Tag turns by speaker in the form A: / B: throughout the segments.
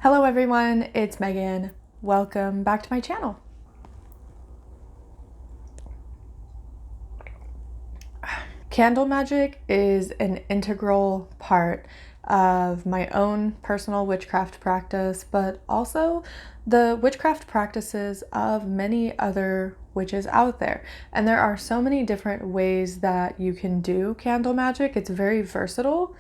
A: Hello everyone, it's Megan. Welcome back to my channel. Candle magic is an integral part of my own personal witchcraft practice, but also the witchcraft practices of many other witches out there. And there are so many different ways that you can do candle magic. It's very versatile.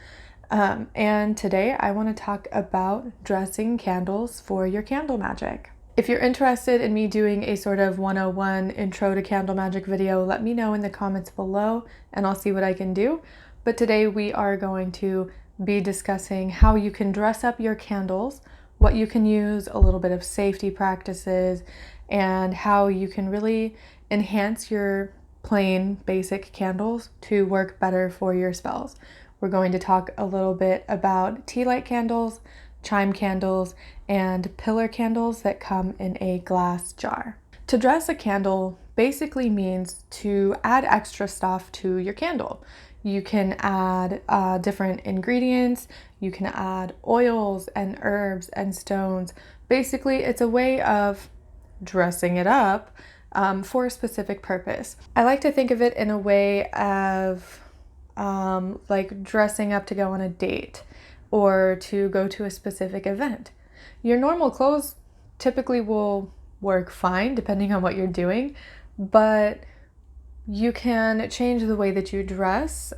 A: And today I want to talk about dressing candles for your candle magic. If you're interested in me doing a sort of 101 intro to candle magic video, let me know in the comments below and I'll see what I can do. But today we are going to be discussing how you can dress up your candles, what you can use, a little bit of safety practices, and how you can really enhance your plain basic candles to work better for your spells. We're going to talk a little bit about tea light candles, chime candles, and pillar candles that come in a glass jar. To dress a candle basically means to add extra stuff to your candle. You can add different ingredients, you can add oils and herbs and stones. Basically, it's a way of dressing it up for a specific purpose. I like to think of it in a way of like dressing up to go on a date or to go to a specific event. Your normal clothes typically will work fine depending on what you're doing, but you can change the way that you dress,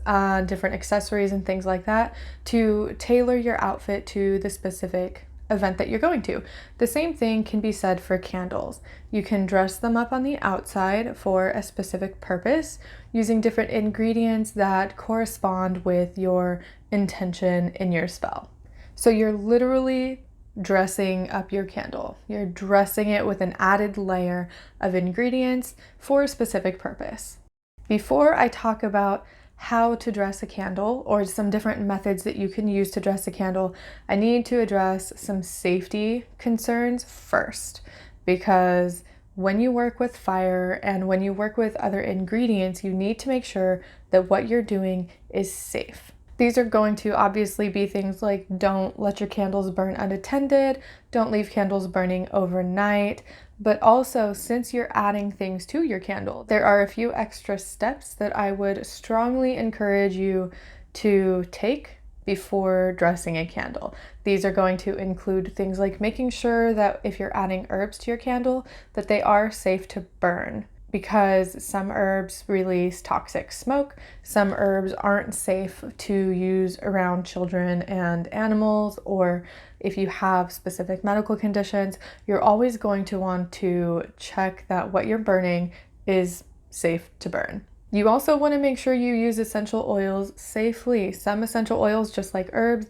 A: different accessories and things like that to tailor your outfit to the specific event that you're going to. The same thing can be said for candles. You can dress them up on the outside for a specific purpose using different ingredients that correspond with your intention in your spell. So you're literally dressing up your candle. You're dressing it with an added layer of ingredients for a specific purpose. Before I talk about how to dress a candle or some different methods that you can use to dress a candle, I need to address some safety concerns first, because when you work with fire and when you work with other ingredients, you need to make sure that what you're doing is safe. These are going to obviously be things like don't let your candles burn unattended, don't leave candles burning overnight, but also since you're adding things to your candle, there are a few extra steps that I would strongly encourage you to take before dressing a candle. These are going to include things like making sure that if you're adding herbs to your candle, that they are safe to burn, because some herbs release toxic smoke. Some herbs aren't safe to use around children and animals, or if you have specific medical conditions, you're always going to want to check that what you're burning is safe to burn. You also want to make sure you use essential oils safely. Some essential oils, just like herbs,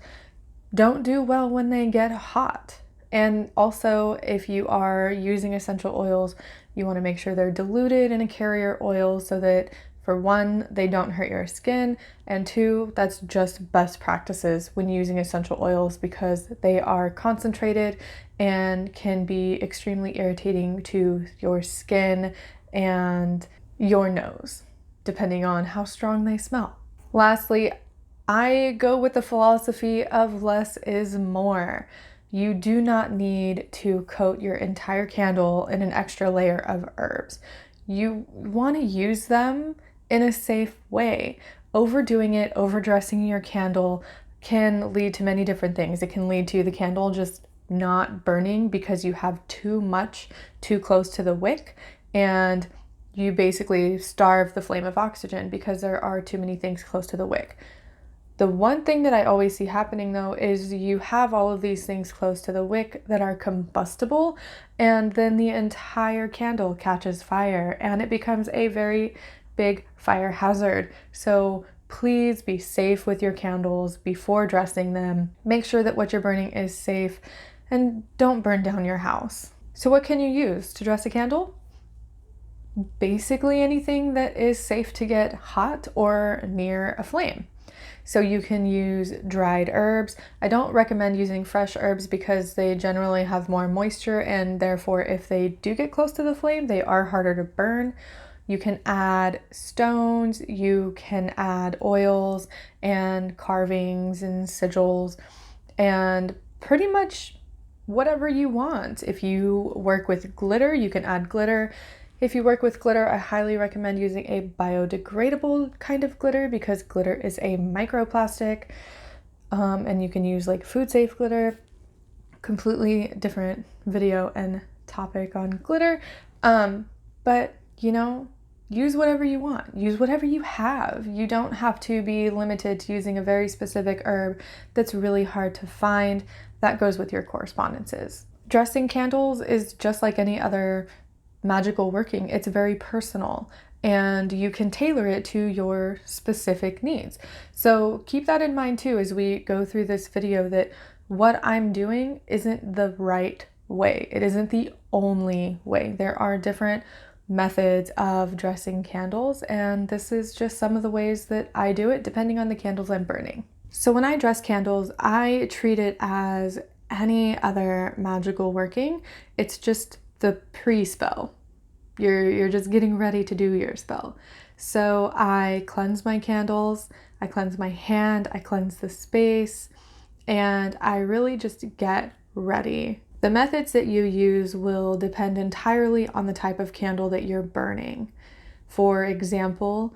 A: don't do well when they get hot. And also, if you are using essential oils, you want to make sure they're diluted in a carrier oil so that, for one, they don't hurt your skin, and two, that's just best practices when using essential oils because they are concentrated and can be extremely irritating to your skin and your nose, depending on how strong they smell. Lastly, I go with the philosophy of less is more. You do not need to coat your entire candle in an extra layer of herbs. You want to use them in a safe way. Overdoing it, overdressing your candle can lead to many different things. It can lead to the candle just not burning because you have too much too close to the wick, and you basically starve the flame of oxygen because there are too many things close to the wick. The one thing that I always see happening though is you have all of these things close to the wick that are combustible, and then the entire candle catches fire and it becomes a very big fire hazard. So please be safe with your candles before dressing them. Make sure that what you're burning is safe and don't burn down your house. So what can you use to dress a candle? Basically anything that is safe to get hot or near a flame. So you can use dried herbs. I don't recommend using fresh herbs because they generally have more moisture, and therefore if they do get close to the flame, they are harder to burn. You can add stones, you can add oils and carvings and sigils, and pretty much whatever you want. If you work with glitter, you can add glitter. If you work with glitter, I highly recommend using a biodegradable kind of glitter because glitter is a microplastic, and you can use like food safe glitter. Completely different video and topic on glitter. But you know, use whatever you want. Use whatever you have. You don't have to be limited to using a very specific herb that's really hard to find. That goes with your correspondences. Dressing candles is just like any other magical working. It's very personal and you can tailor it to your specific needs. So keep that in mind too as we go through this video, that what I'm doing isn't the right way. It isn't the only way. There are different methods of dressing candles, and this is just some of the ways that I do it depending on the candles I'm burning. So when I dress candles, I treat it as any other magical working. It's just the pre-spell. You're just getting ready to do your spell. So I cleanse my candles, I cleanse my hand, I cleanse the space, and I really just get ready. The methods that you use will depend entirely on the type of candle that you're burning. For example,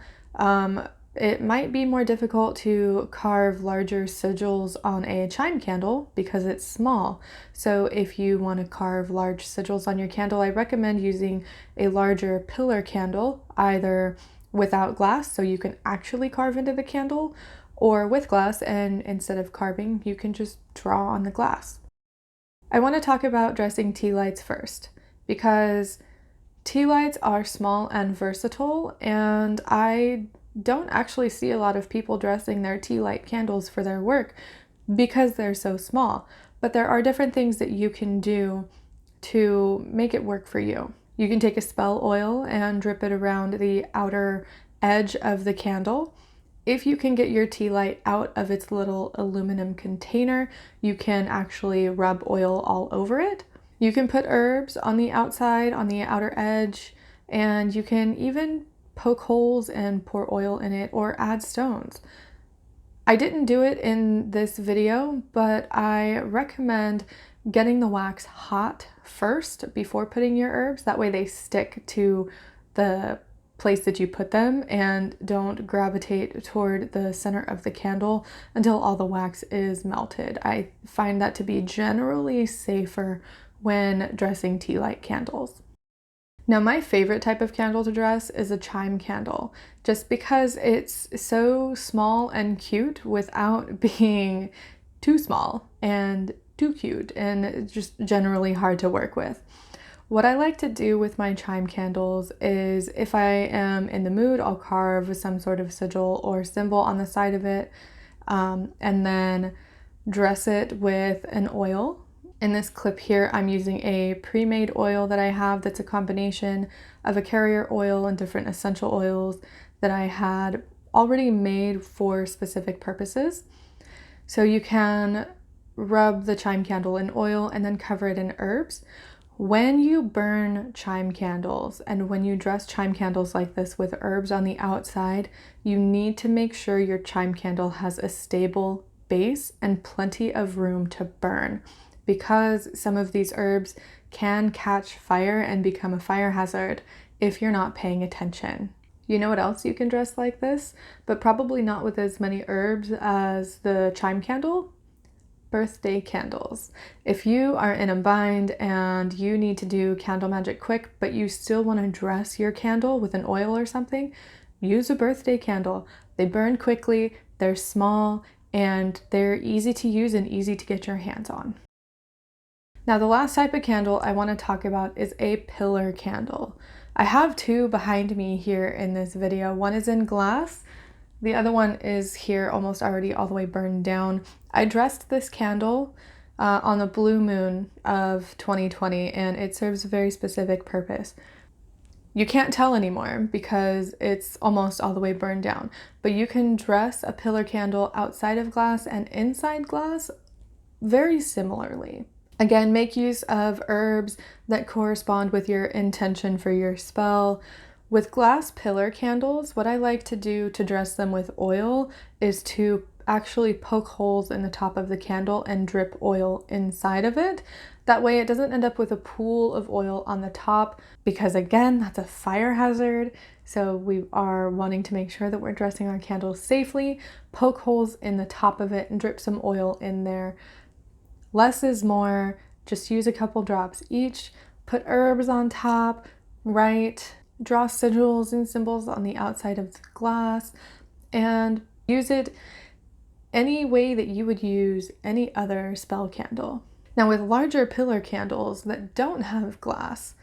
A: it might be more difficult to carve larger sigils on a chime candle because it's small. So if you want to carve large sigils on your candle, I recommend using a larger pillar candle, either without glass so you can actually carve into the candle, or with glass, and instead of carving, you can just draw on the glass. I want to talk about dressing tea lights first because tea lights are small and versatile, and I don't actually see a lot of people dressing their tea light candles for their work because they're so small. But there are different things that you can do to make it work for you. You can take a spell oil and drip it around the outer edge of the candle. If you can get your tea light out of its little aluminum container, you can actually rub oil all over it. You can put herbs on the outside, on the outer edge, and you can even poke holes and pour oil in it or add stones. I didn't do it in this video, but I recommend getting the wax hot first before putting your herbs. That way they stick to the place that you put them and don't gravitate toward the center of the candle until all the wax is melted. I find that to be generally safer when dressing tea light candles. Now, my favorite type of candle to dress is a chime candle, just because it's so small and cute without being too small and too cute and just generally hard to work with. What I like to do with my chime candles is, if I am in the mood, I'll carve some sort of sigil or symbol on the side of it, and then dress it with an oil. In this clip here, I'm using a pre-made oil that I have that's a combination of a carrier oil and different essential oils that I had already made for specific purposes. So you can rub the chime candle in oil and then cover it in herbs. When you burn chime candles and when you dress chime candles like this with herbs on the outside, you need to make sure your chime candle has a stable base and plenty of room to burn, because some of these herbs can catch fire and become a fire hazard if you're not paying attention. You know what else you can dress like this, but probably not with as many herbs as the chime candle? Birthday candles. If you are in a bind and you need to do candle magic quick, but you still want to dress your candle with an oil or something, use a birthday candle. They burn quickly, they're small, and they're easy to use and easy to get your hands on. Now, the last type of candle I want to talk about is a pillar candle. I have two behind me here in this video. One is in glass. The other one is here almost already all the way burned down. I dressed this candle on the blue moon of 2020, and it serves a very specific purpose. You can't tell anymore because it's almost all the way burned down, but you can dress a pillar candle outside of glass and inside glass very similarly. Again, make use of herbs that correspond with your intention for your spell. With glass pillar candles, what I like to do to dress them with oil is to actually poke holes in the top of the candle and drip oil inside of it. That way it doesn't end up with a pool of oil on the top, because again, that's a fire hazard. So we are wanting to make sure that we're dressing our candles safely. Poke holes in the top of it and drip some oil in there. Less is more. Just use a couple drops each. Put herbs on top, write, draw sigils and symbols on the outside of the glass, and use it any way that you would use any other spell candle. Now, with larger pillar candles that don't have glass,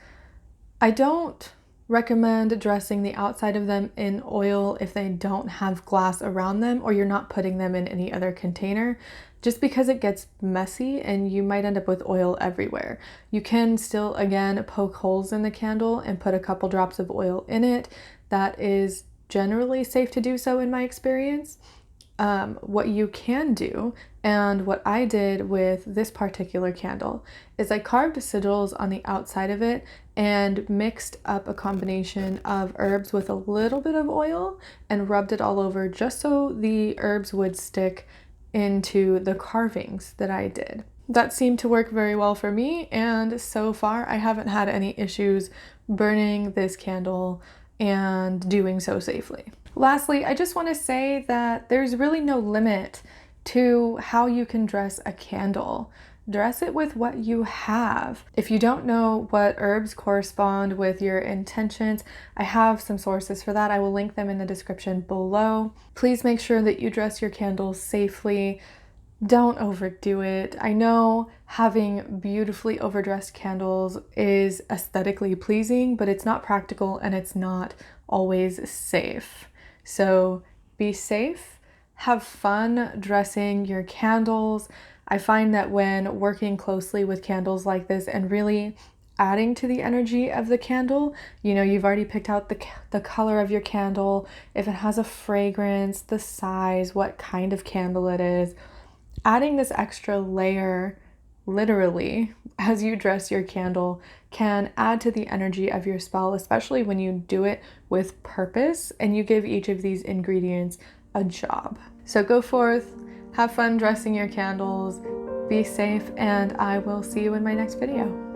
A: I don't recommend dressing the outside of them in oil if they don't have glass around them or you're not putting them in any other container, just because it gets messy and you might end up with oil everywhere. You can still, again, poke holes in the candle and put a couple drops of oil in it. That is generally safe to do so in my experience. What you can do, and what I did with this particular candle, is I carved sigils on the outside of it and mixed up a combination of herbs with a little bit of oil and rubbed it all over just so the herbs would stick into the carvings that I did. That seemed to work very well for me, and so far I haven't had any issues burning this candle and doing so safely. Lastly, I just want to say that there's really no limit to how you can dress a candle. Dress it with what you have. If you don't know what herbs correspond with your intentions, I have some sources for that. I will link them in the description below. Please make sure that you dress your candles safely. Don't overdo it. I know having beautifully overdressed candles is aesthetically pleasing, but it's not practical and it's not always safe. So be safe, have fun dressing your candles. I find that when working closely with candles like this and really adding to the energy of the candle, you know, you've already picked out the color of your candle, if it has a fragrance, the size, what kind of candle it is. Adding this extra layer, literally, as you dress your candle, can add to the energy of your spell, especially when you do it with purpose and you give each of these ingredients a job. So go forth, have fun dressing your candles, be safe, and I will see you in my next video.